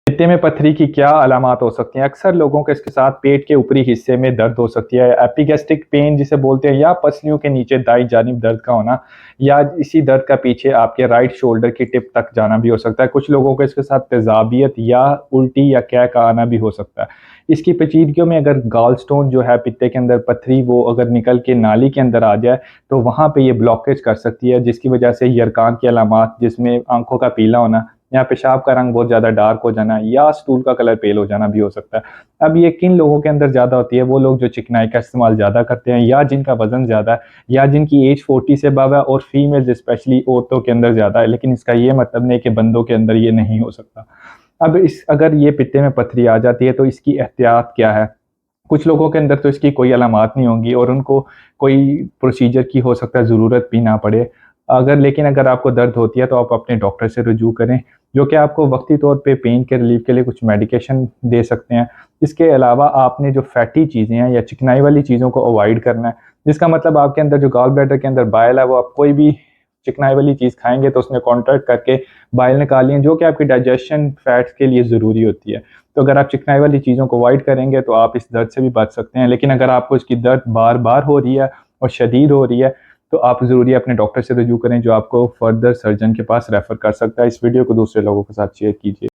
पित्ते में पत्थरी की क्या अलामात हो सकती हैं? अक्सर लोगों के इसके साथ पेट के ऊपरी हिस्से में दर्द हो सकती है, एपिगैस्ट्रिक पेन जिसे बोलते हैं, या पसलियों के नीचे दाईं जानिब दर्द का होना, या इसी दर्द का पीछे आपके राइट शोल्डर की टिप तक जाना भी हो सकता है। कुछ लोगों को इसके साथ तेज़ाबियत या उल्टी या कै का आना भी हो सकता है। इसकी पेचीदगियों में अगर गॉल स्टोन जो है पित्ते के अंदर पत्थरी, वो अगर निकल के नाली के अंदर आ जाए तो वहाँ पे ये ब्लॉकेज कर सकती है, जिसकी वजह से यरकान की अलामात, जिसमें आँखों का पीला होना या पेशाब का रंग बहुत ज़्यादा डार्क हो जाना या स्टूल का कलर पेल हो जाना भी हो सकता है। अब ये किन लोगों के अंदर ज़्यादा होती है? वो लोग जो चिकनाई का इस्तेमाल ज़्यादा करते हैं, या जिनका वज़न ज़्यादा है, या जिनकी एज 40 से अबव है, और फीमेल्स स्पेशली औरतों के अंदर ज़्यादा है। लेकिन इसका ये मतलब नहीं कि बंदों के अंदर ये नहीं हो सकता। अब इस अगर ये पित्ते में पत्थरी आ जाती है तो इसकी एहतियात क्या है? कुछ लोगों के अंदर तो इसकी कोई अलामात नहीं होंगी और उनको कोई प्रोसीजर की हो सकता है ज़रूरत भी ना पड़े। लेकिन अगर आपको दर्द होती है तो आप अपने डॉक्टर से रुजू करें, जो कि आपको वक़्ती तौर पे पेन के रिलीफ़ के लिए कुछ मेडिकेशन दे सकते हैं। इसके अलावा आपने जो फैटी चीज़ें हैं या चिकनाई वाली चीज़ों को अवॉइड करना है, जिसका मतलब आपके अंदर जो गॉल ब्लैडर के अंदर बाइल है, वो आप कोई भी चिकनाई वाली चीज़ खाएँगे तो उसमें कॉन्टैक्ट करके बाइल निकालिए, जो कि आपकी डाइजेशन फैट्स के लिए ज़रूरी होती है। तो अगर आप चिकनाई वाली चीज़ों को अवॉइड करेंगे तो आप इस दर्द से भी बच सकते हैं। लेकिन अगर आपको इसकी दर्द बार-बार हो रही है और शदीद हो रही है, तो आप ज़रूरी अपने डॉक्टर से रुजू करें, जो आपको फर्दर सर्जन के पास रेफ़र कर सकता है। इस वीडियो को दूसरे लोगों के साथ शेयर कीजिए।